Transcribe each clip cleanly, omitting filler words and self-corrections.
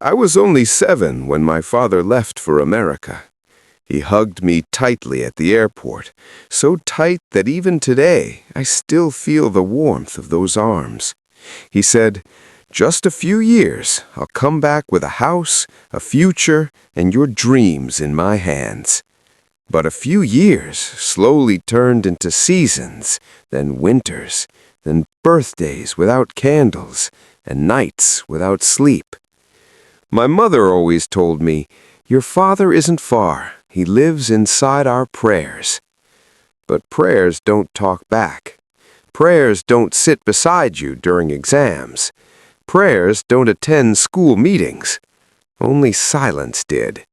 I was only 7 when my father left for America. He hugged me tightly at the airport, so tight that even today I still feel the warmth of those arms. He said, "Just a few years, I'll come back with a house, a future, and your dreams in my hands." But a few years slowly turned into seasons, then winters, then birthdays without candles, and nights without sleep. My mother always told me, "Your father isn't far. He lives inside our prayers." But prayers don't talk back. Prayers don't sit beside you during exams. Prayers don't attend school meetings. Only silence did.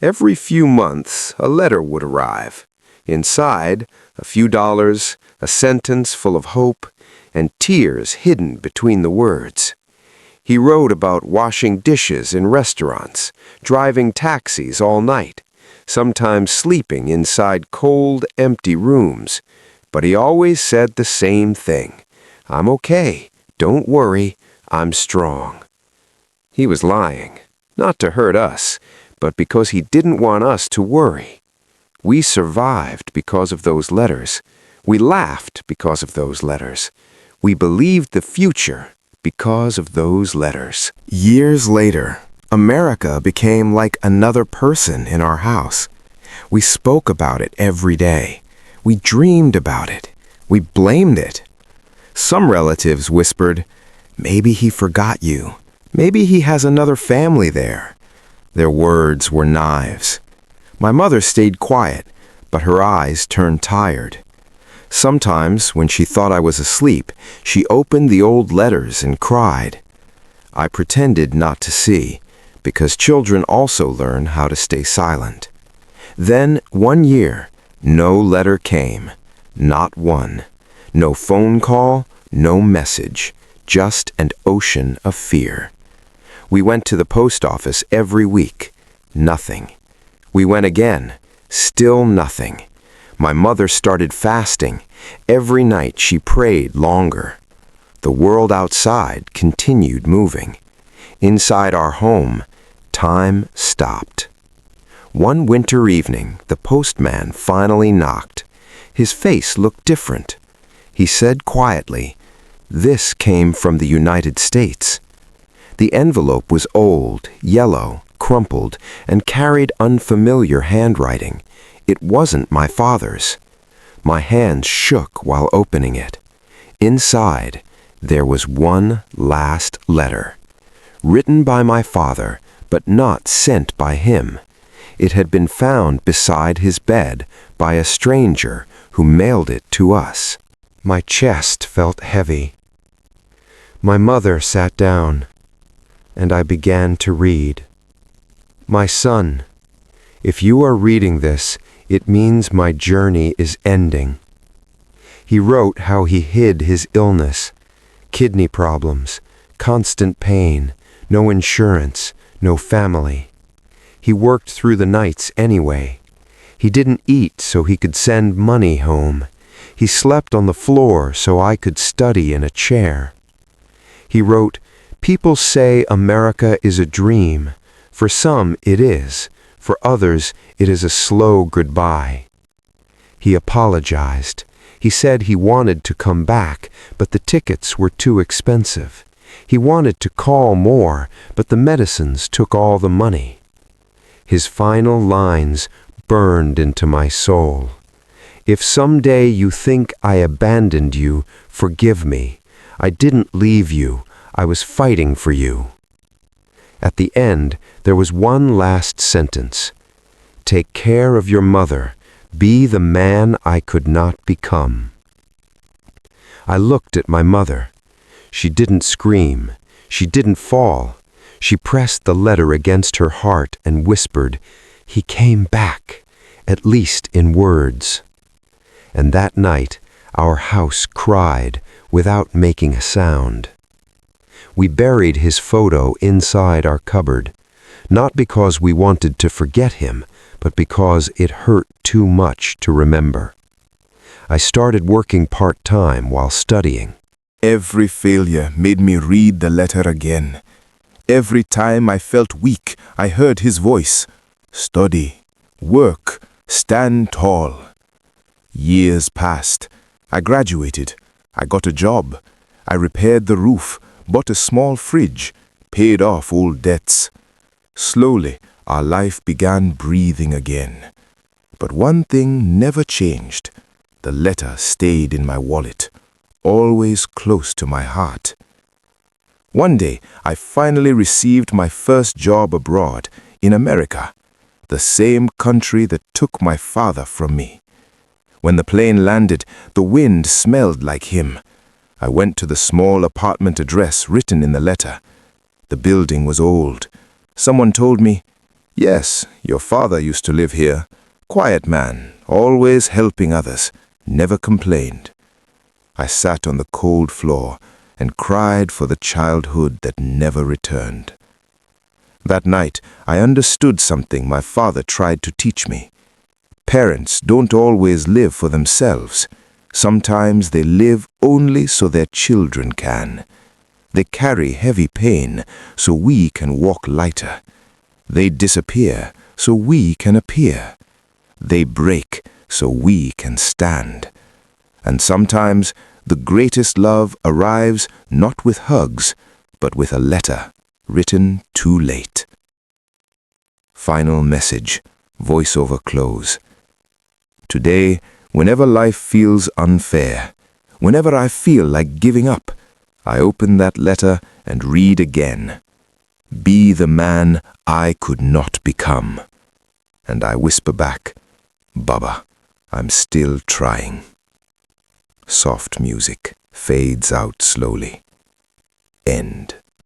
Every few months, a letter would arrive. Inside, a few dollars, a sentence full of hope, and tears hidden between the words. He wrote about washing dishes in restaurants, driving taxis all night, sometimes sleeping inside cold, empty rooms. But he always said the same thing. "I'm okay. Don't worry. I'm strong." He was lying, not to hurt us, but because he didn't want us to worry. We survived because of those letters. We laughed because of those letters. We believed the future because of those letters. Years later, America became like another person in our house. We spoke about it every day. We dreamed about it. We blamed it. Some relatives whispered, "Maybe he forgot you. Maybe he has another family there." Their words were knives. My mother stayed quiet, but her eyes turned tired. Sometimes, when she thought I was asleep, she opened the old letters and cried. I pretended not to see, because children also learn how to stay silent. Then, one year, no letter came. Not one. No phone call, no message, just an ocean of fear. We went to the post office every week. Nothing. We went again. Still nothing. My mother started fasting. Every night she prayed longer. The world outside continued moving. Inside our home, time stopped. One winter evening, the postman finally knocked. His face looked different. He said quietly, "This came from the United States." The envelope was old, yellow, crumpled, and carried unfamiliar handwriting. It wasn't my father's. My hands shook while opening it. Inside, there was one last letter. Written by my father, but not sent by him. It had been found beside his bed by a stranger who mailed it to us. My chest felt heavy. My mother sat down, and I began to read. "My son, if you are reading this, it means my journey is ending." He wrote how he hid his illness, kidney problems, constant pain, no insurance, no family. He worked through the nights anyway. He didn't eat so he could send money home. He slept on the floor so I could study in a chair. He wrote, "People say America is a dream. For some it is. For others it is a slow goodbye." He apologized. He said he wanted to come back, but the tickets were too expensive. He wanted to call more, but the medicines took all the money. His final lines burned into my soul. "If someday you think I abandoned you, forgive me. I didn't leave you. I was fighting for you." At the end, there was one last sentence. "Take care of your mother. Be the man I could not become." I looked at my mother. She didn't scream. She didn't fall. She pressed the letter against her heart and whispered, "He came back, at least in words." And that night, our house cried without making a sound. We buried his photo inside our cupboard, not because we wanted to forget him, but because it hurt too much to remember. I started working part-time while studying. Every failure made me read the letter again. Every time I felt weak, I heard his voice. Study, work, stand tall. Years passed. I graduated. I got a job. I repaired the roof, bought a small fridge, paid off old debts. Slowly, our life began breathing again. But one thing never changed. The letter stayed in my wallet, always close to my heart. One day, I finally received my first job abroad, in America, the same country that took my father from me. When the plane landed, the wind smelled like him. I went to the small apartment address written in the letter. The building was old. Someone told me, "Yes, your father used to live here. Quiet man, always helping others, never complained." I sat on the cold floor and cried for the childhood that never returned. That night, I understood something my father tried to teach me. Parents don't always live for themselves. Sometimes they live only so their children can. They carry heavy pain so we can walk lighter. They disappear so we can appear. They break so we can stand. And sometimes the greatest love arrives not with hugs, but with a letter written too late. Final message, voiceover close. Today, whenever life feels unfair, whenever I feel like giving up, I open that letter and read again. Be the man I could not become. And I whisper back, Baba, I'm still trying. Soft music fades out slowly. End.